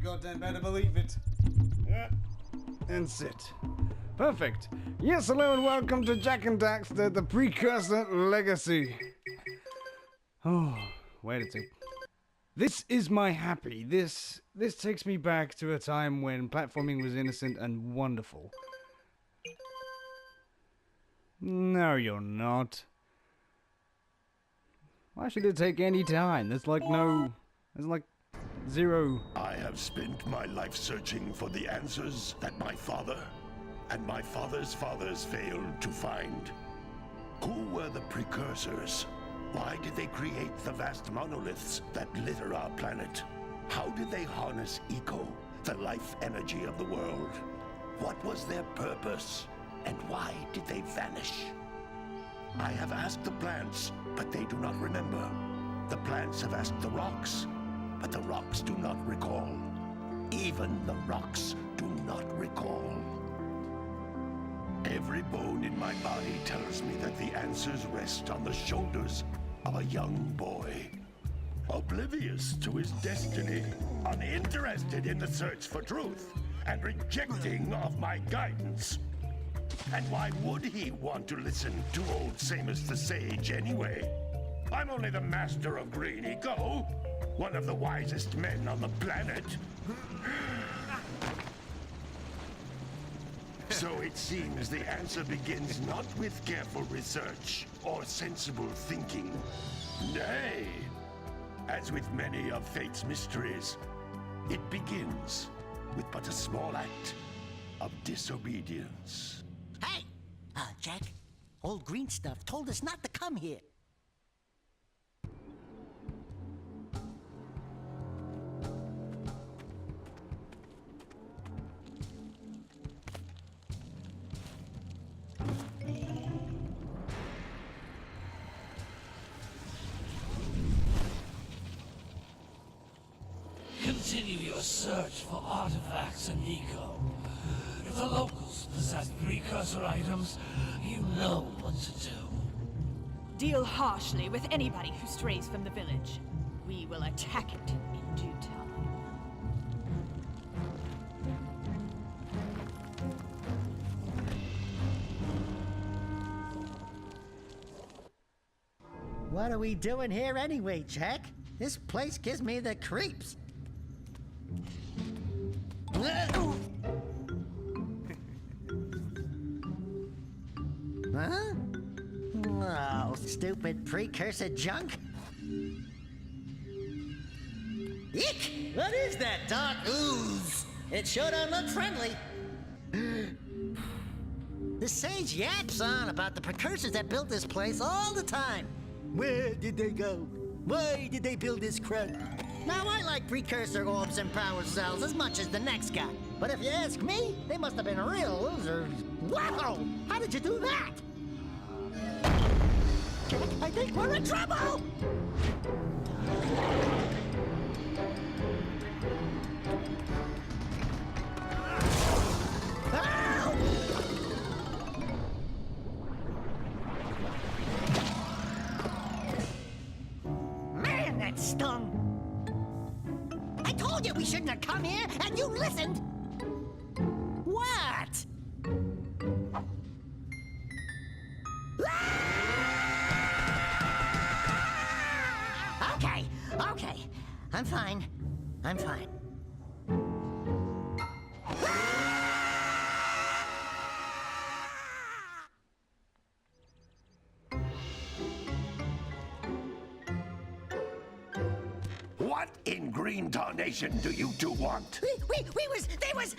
goddamn better believe it. And sit. Perfect. Yes, hello and welcome to Jak and Daxter, the Precursor Legacy. Oh, wait a sec. This is my happy. This takes me back to a time when platforming was innocent and wonderful. No, you're not. Why should it take any time? There's like zero. I have spent my life searching for the answers that my father and my father's fathers failed to find. Who were the precursors? Why did they create the vast monoliths that litter our planet? How did they harness eco, the life energy of the world? What was their purpose? And why did they vanish? I have asked the plants, but they do not remember. The plants have asked the rocks, but the rocks do not recall. Even the rocks do not recall. Every bone in my body tells me that the answers rest on the shoulders of a young boy. Oblivious to his destiny, uninterested in the search for truth, and rejecting of my guidance. And why would he want to listen to old Samus the Sage anyway? I'm only the master of Green Eco, one of the wisest men on the planet. So it seems the answer begins not with careful research or sensible thinking. Nay, as with many of fate's mysteries, it begins with but a small act of disobedience. Hey! Jack, old green stuff told us not to come here. Continue your search for artifacts and eco. If the locals possess precursor items, you know what to do. Deal harshly with anybody who strays from the village. We will attack it in due time. What are we doing here anyway, Jack? This place gives me the creeps. Huh? Oh, stupid precursor junk. Eek! What is that dark ooze? It sure don't look friendly. The sage yaps on about the precursors that built this place all the time. Where did they go? Why did they build this crud? Now, I like precursor orbs and power cells as much as the next guy. But if you ask me, they must have been real losers. Wow! How did you do that? I think we're in trouble! Ow! Man, that stung! I told you we shouldn't have come here, and you listened! What? Okay. I'm fine. What in green tarnation do you two want? I was...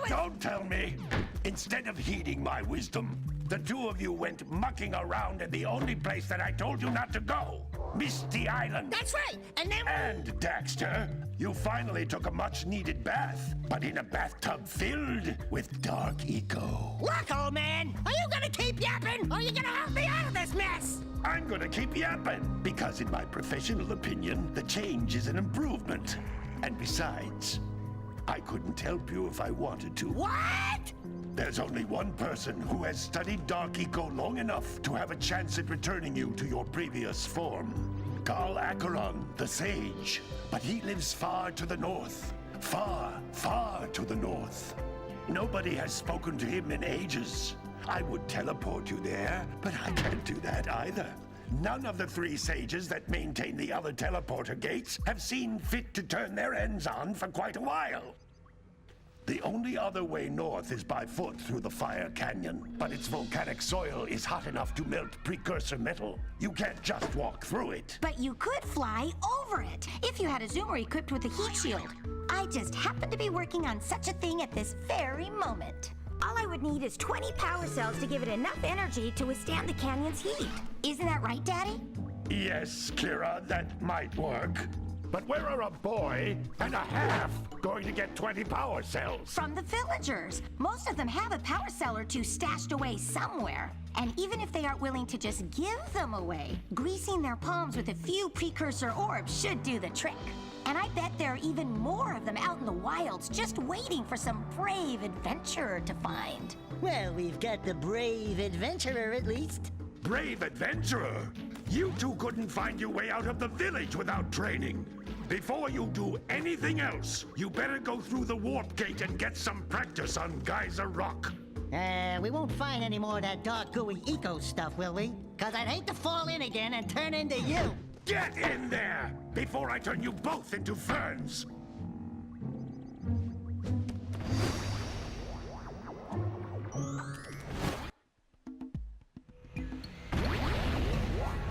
Don't tell me! Instead of heeding my wisdom, the two of you went mucking around in the only place that I told you not to go. Misty Island. That's right, and then... And, Daxter, you finally took a much-needed bath, but in a bathtub filled with dark eco. Look, old man, are you gonna keep yapping, or are you gonna help me out of this mess? I'm gonna keep yapping, because in my professional opinion, the change is an improvement. And besides, I couldn't help you if I wanted to. What? There's only one person who has studied Dark Eco long enough to have a chance at returning you to your previous form. Carl Acheron, the Sage. But he lives far to the north, Far, far to the north. Nobody has spoken to him in ages. I would teleport you there, but I can't do that either. None of the 3 sages that maintain the other teleporter gates have seen fit to turn their ends on for quite a while. The only other way north is by foot through the Fire Canyon, but its volcanic soil is hot enough to melt precursor metal. You can't just walk through it. But you could fly over it if you had a zoomer equipped with a heat shield. I just happen to be working on such a thing at this very moment. All I would need is 20 power cells to give it enough energy to withstand the canyon's heat. Isn't that right, Daddy? Yes, Kira, that might work. But where are a boy and a half going to get 20 power cells? From the villagers. Most of them have a power cell or 2 stashed away somewhere. And even if they aren't willing to just give them away, greasing their palms with a few precursor orbs should do the trick. And I bet there are even more of them out in the wilds just waiting for some brave adventurer to find. Well, we've got the brave adventurer at least. Brave adventurer? You two couldn't find your way out of the village without training. Before you do anything else, you better go through the warp gate and get some practice on Geyser Rock. We won't find any more of that dark gooey eco stuff, will we? 'Cause I'd hate to fall in again and turn into you. Get in there before I turn you both into ferns.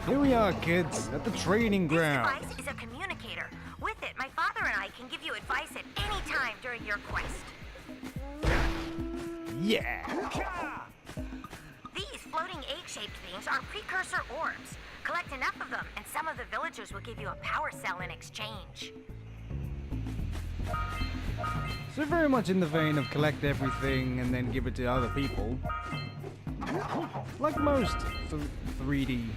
Here we are, kids, at the training ground. This device is a communicator. With it, my father and I can give you advice at any time during your quest. Yeah. These floating egg-shaped things are precursor orbs. Collect enough of them, and some of the villagers will give you a power cell in exchange. So very much in the vein of collect everything and then give it to other people. Like most 3D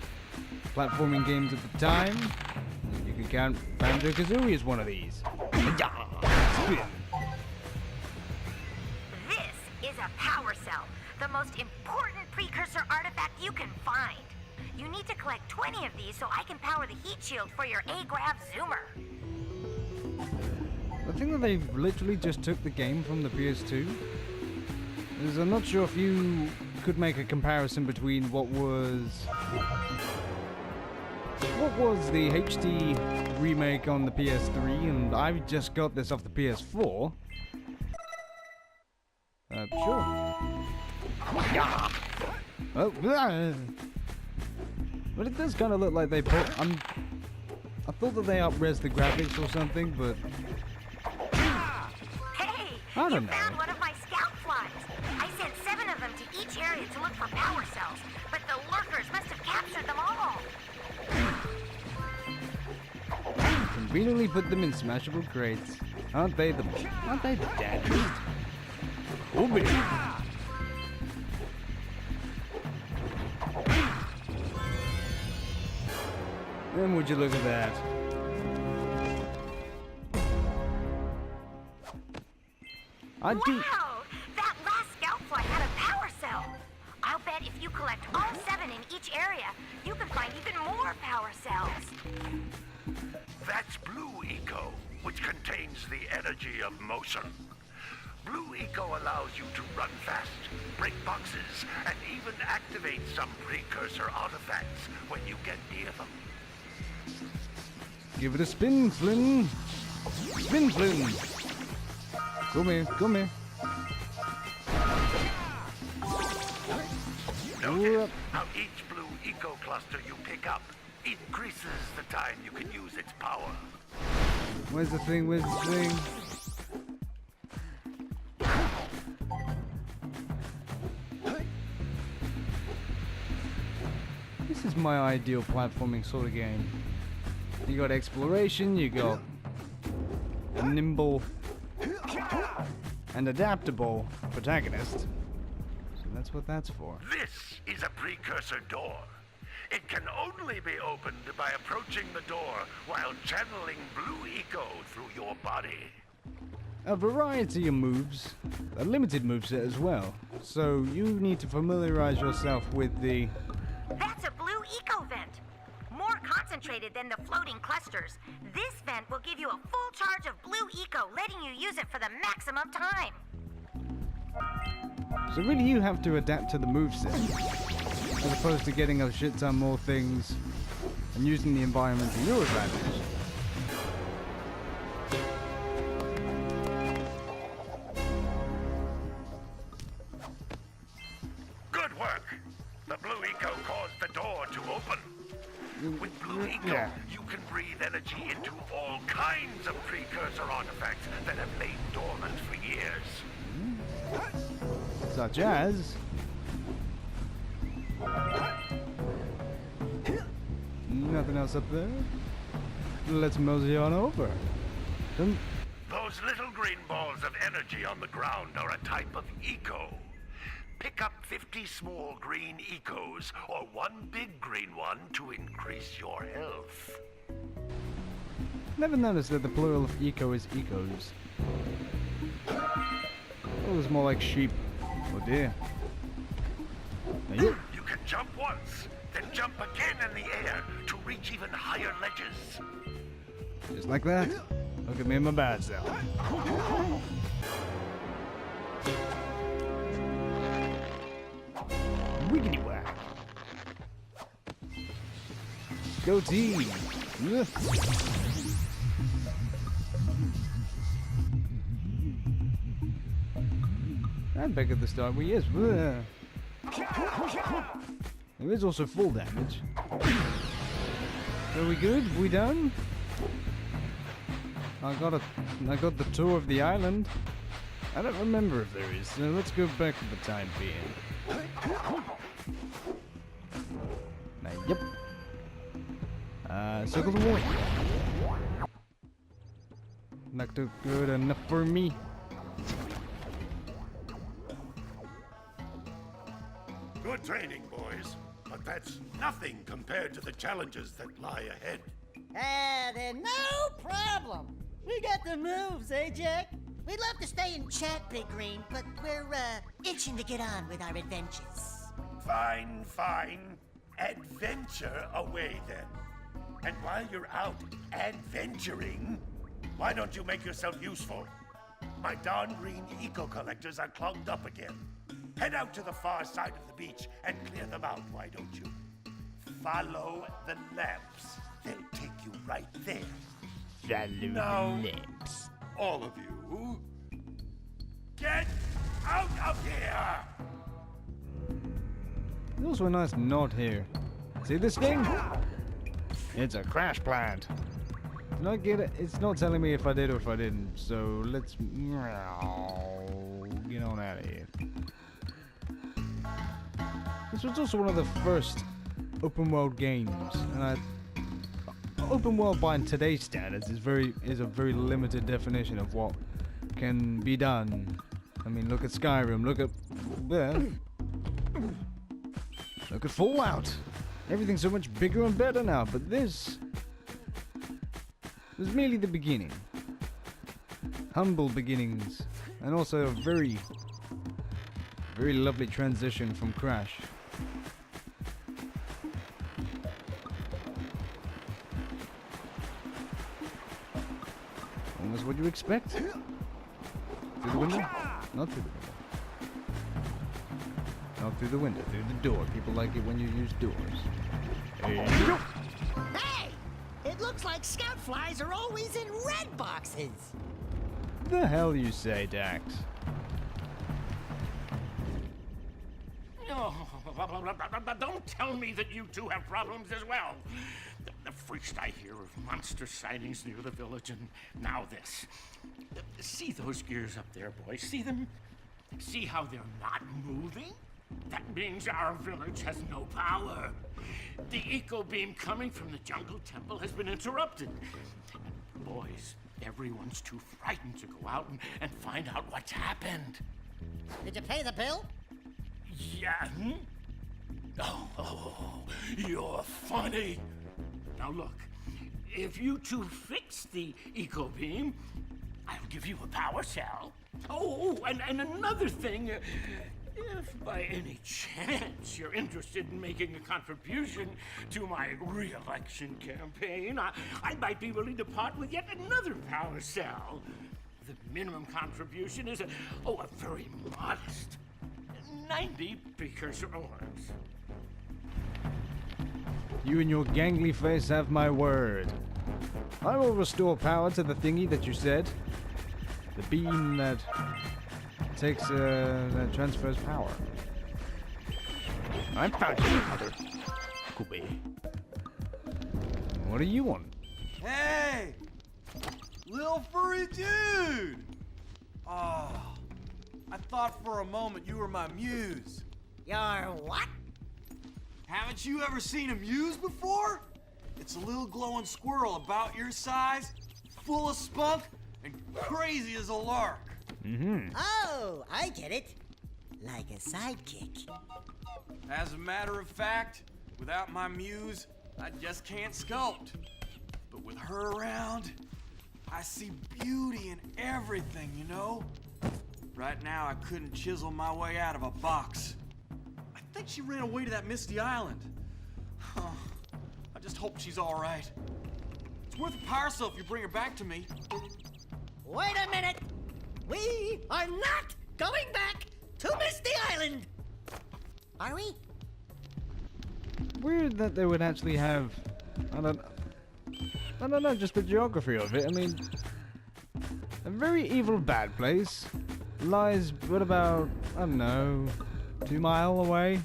platforming games at the time. You could count Banjo-Kazooie as one of these. Spin. This is a power cell, the most important precursor artifact you can find. You need to collect 20 of these so I can power the heat shield for your A-Grav zoomer. I think that they literally just took the game from the PS2. Because I'm not sure if you could make a comparison between what was the HD remake on the PS3, and I just got this off the PS4. Sure. Oh, but it does kind of look like they put. I thought that they up-res the graphics or something, but Hey, I don't you know. found one of my scout flies. I sent 7 of them to each area to look for power cells, but the lurkers must have captured them all. conveniently put them in smashable crates. Aren't they the daddiest? Oh, baby. Then would you look at that? I do. Wow! That last scout fly had a power cell. I'll bet if you collect all 7 in each area, you can find even more power cells. That's Blue Eco, which contains the energy of motion. Blue Eco allows you to run fast, break boxes, and even activate some precursor artifacts when you get near them. Give it a spin, Flynn. Spin, Flynn. Come here, come here. Notice how each Blue Eco cluster you pick up increases the time you can use its power. Where's the thing? Where's the thing? This is my ideal platforming sort of game. You got exploration, you got a nimble and adaptable protagonist. So that's what that's for. This is a precursor door. It can only be opened by approaching the door while channeling Blue Eco through your body. A variety of moves, a limited moveset as well. So you need to familiarize yourself with the... That's a blue eco vent. More concentrated concentrated than the floating clusters. This vent will give you a full charge of blue eco, letting you use it for the maximum time. So really you have to adapt to the moveset, as opposed to getting a shit ton more things and using the environment to your advantage. Good work. The blue eco caused the door to open. With blue eco, you can breathe energy into all kinds of precursor artifacts that have lain dormant for years. Such as... Nothing else up there? Let's mosey on over. Those little green balls of energy on the ground are a type of eco. Pick up 50 small green ecos or one big green one to increase your health. Never noticed that the plural of eco is ecos. It was more like sheep. Oh dear. Now you... You can jump once, then jump again in the air to reach even higher ledges. Just like that. Look at me in my bad self. Wiggity whack. Go team. And back at the start we is. There is also full damage. Are we good? We done? I got the tour of the island. I don't remember if there is, so let's go back for the time being. Yep. Circle the wall. Not too good enough for me. Good training, boys, but that's nothing compared to the challenges that lie ahead. Then no problem. We got the moves, eh, Jack? We'd love to stay and chat, Big Green, but we're, itching to get on with our adventures. Fine, fine. Adventure away, then. And while you're out adventuring, why don't you make yourself useful? My darn green eco-collectors are clogged up again. Head out to the far side of the beach and clear them out, why don't you? Follow the lamps. They'll take you right there. Now, all of you, get out of here! There's also a nice knot here. See this thing? It's a crash plant. Did I get it? It's not telling me if I did or if I didn't, so let's get on out of here. This was also one of the first open world games, and open world by today's standards is a very limited definition of what can be done. I mean, look at Skyrim, look at there. Look at Fallout. Everything's so much bigger and better now, but this was merely the beginning. Humble beginnings, and also a very, very lovely transition from Crash. Almost what you expect. Through the window? Not through the window. Not through the window, through the door. People like it when you use doors. Hey! It looks like scout flies are always in red boxes. The hell you say, Dax? Oh, don't tell me that you two have problems as well. First I hear of monster sightings near the village, and now this. See those gears up there, boys? See them? See how they're not moving? That means our village has no power. The eco beam coming from the jungle temple has been interrupted. And boys, everyone's too frightened to go out and find out what's happened. Did you pay the bill? Yeah. Oh, you're funny. Now look, if you two fix the eco beam, I'll give you a power cell. Oh, and another thing, If by any chance you're interested in making a contribution to my re-election campaign, I might be willing to part with yet another power cell. The minimum contribution is a very modest 90 precursor orbs. You and your gangly face have my word. I will restore power to the thingy that you said. The beam that takes, that transfers power. I found you, mother. Could be. What do you want? Hey! Little furry dude! Oh, I thought for a moment you were my muse. Your what? Haven't you ever seen a muse before? It's a little glowing squirrel about your size, full of spunk, and crazy as a lark. Mm-hmm. Oh, I get it. Like a sidekick. As a matter of fact, without my muse, I just can't sculpt. But with her around, I see beauty in everything, you know? Right now, I couldn't chisel my way out of a box. I think she ran away to that misty island. I just hope she's all right. It's worth a power cell if you bring her back to me. Wait a minute! We are not going back to Misty Island! Are we? Weird that they would actually have, I don't know, just the geography of it. I mean, a very evil bad place lies, what about, I don't know, 2 miles away?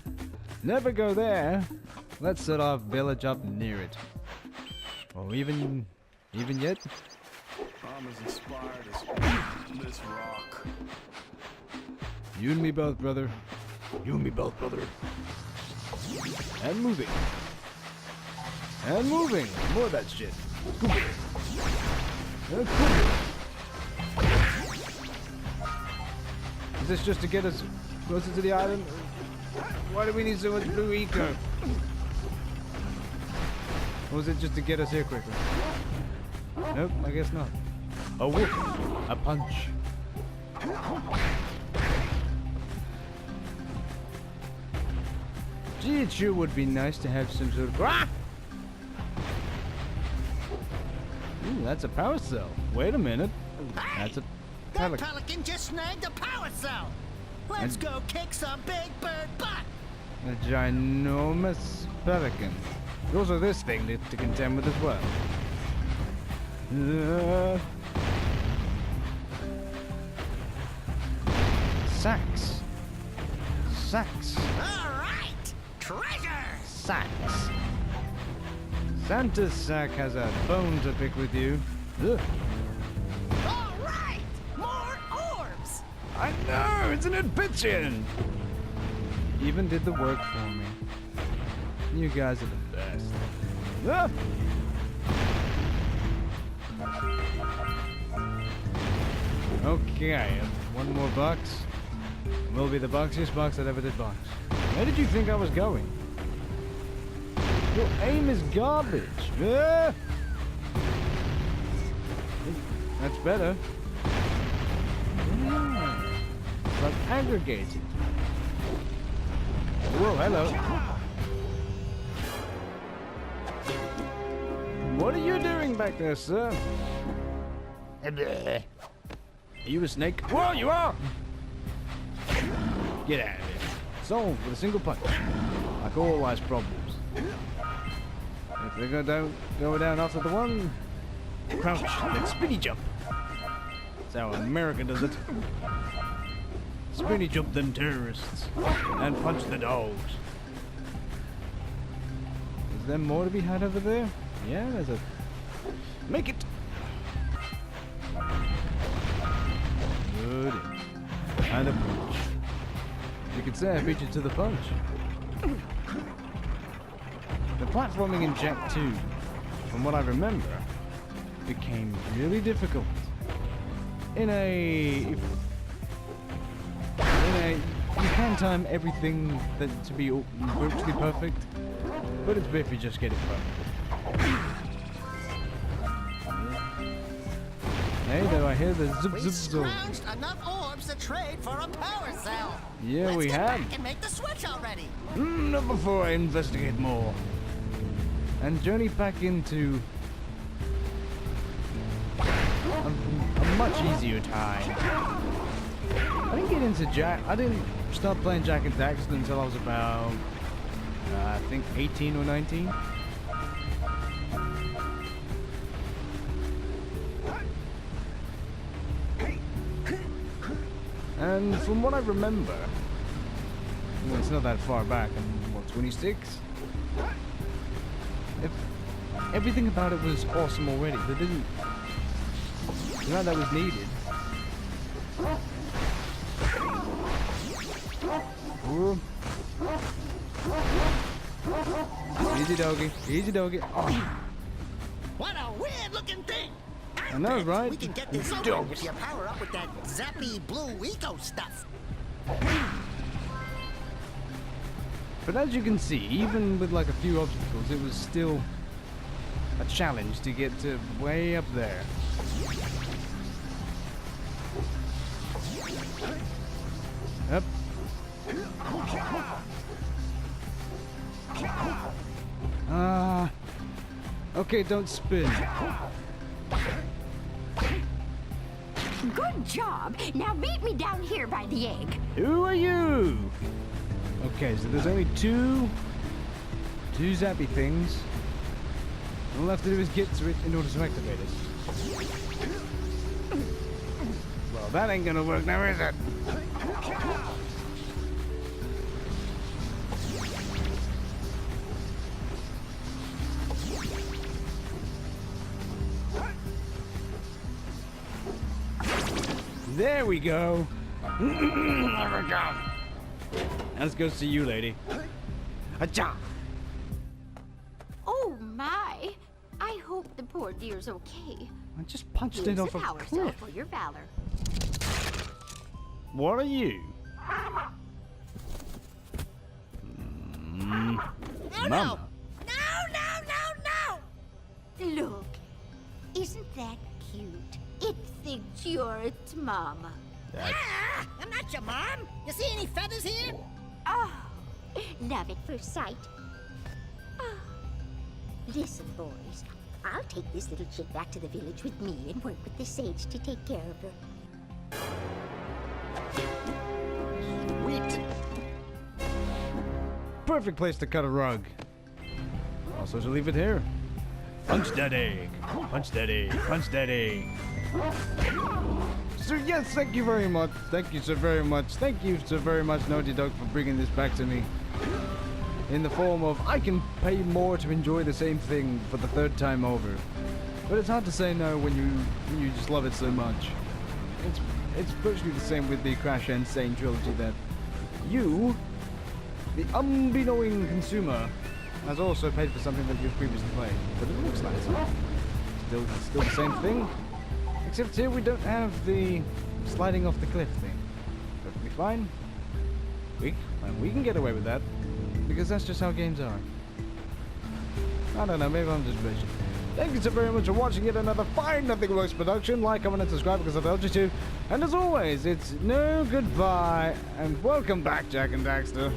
Never go there. Let's set our village up near it. Or even yet? I'm as inspired as this rock. You and me both, brother. You and me both, brother. And moving. And moving. More of that shit. And is this just to get us closer to the island? Why do we need so much blue eco? Or was it just to get us here quicker? Nope, I guess not. A whip. A punch. Gee, it sure would be nice to have some sort of... Ah! Ooh, that's a power cell. Wait a minute. That's a That pelican. pelican just snagged a power cell! Let's go kick some big bird butt! A ginormous pelican. There's also this thing to contend with as well. Sacks. Sacks. Alright! Treasure! Sacks. Santa's sack has a bone to pick with you. Ugh. Alright! More orbs! I know, isn't it bitchin'? Even did the work for me. You guys are the best. Ah! Okay, 1 more box. Will be the boxiest box that ever did box. Where did you think I was going? Your aim is garbage. Ah! That's better. Yeah. It's like aggregated. Whoa, hello. What are you doing back there, sir? Are you a snake? Whoa, you are! Get out of here. Solved with a single punch. Like all life's problems. If they go down after the one, crouch, then spinny jump. That's how America does it. Spinny jump them terrorists. And punch the dogs. Is there more to be had over there? Yeah, there's a... Make it! Good. And a punch. You could say I beat you to the punch. The platforming in Jak 2, from what I remember, became really difficult. You can time everything to be virtually perfect, but it's better if you just get it perfect. Hey there, I hear the zip We zip zip. scrounged enough orbs to trade for a power cell. Yeah, Let's we get have. back and make the switch already. Not before I investigate more. And journey back into a much easier time. I didn't get into I didn't start playing Jak and Daxter until I was about, I think 18 or 19. And from what I remember, well, it's not that far back, I'm, what, 26? Everything about it was awesome already. There didn't... None that was needed. Ooh. Easy doggy. Easy doggy. Oh. What a weird-looking thing. I know, right? We can get this over Dogs. if you power up with that zappy blue eco stuff. But as you can see, even with like a few obstacles, it was still a challenge to get to way up there. Up. Okay, don't spin. Good job. Now meet me down here by the egg. Who are you? Okay, so there's only two zappy things. All I have to do is get to it in order to activate it. Well, that ain't gonna work now, is it? There we go. There we go. Let's go see you, lady. Acha! Oh my! I hope the poor dear's okay. I just punched it Here's off a a power cell cliff. for your valor. What are you? No, no! Mama. No! Look, isn't that cute? It thinks you're its mama. Ah, I'm not your mom. You see any feathers here? Oh, love at first sight. Oh. Listen, boys, I'll take this little chick back to the village with me and work with the sage to take care of her. Sweet. Perfect place to cut a rug. Also, to leave it here. Punch that egg. Punch that egg. Punch that egg. So yes, thank you very much. Thank you so very much. Thank you so very much, Naughty Dog, for bringing this back to me. In the form of, I can pay more to enjoy the same thing for the third time over. But it's hard to say no when you just love it so much. It's virtually the same with the Crash and Sane trilogy, that you, the unbeknowing consumer, has also paid for something that you've previously played. But it looks like it's still the same thing. Except here we don't have the sliding off the cliff thing. Perfectly fine. We can get away with that. Because that's just how games are. I don't know, maybe I'm just rich. Thank you so very much for watching yet another fine Nothing Works production. Like, comment, and subscribe because I told you to. And as always, it's no goodbye. And welcome back, Jak and Daxter.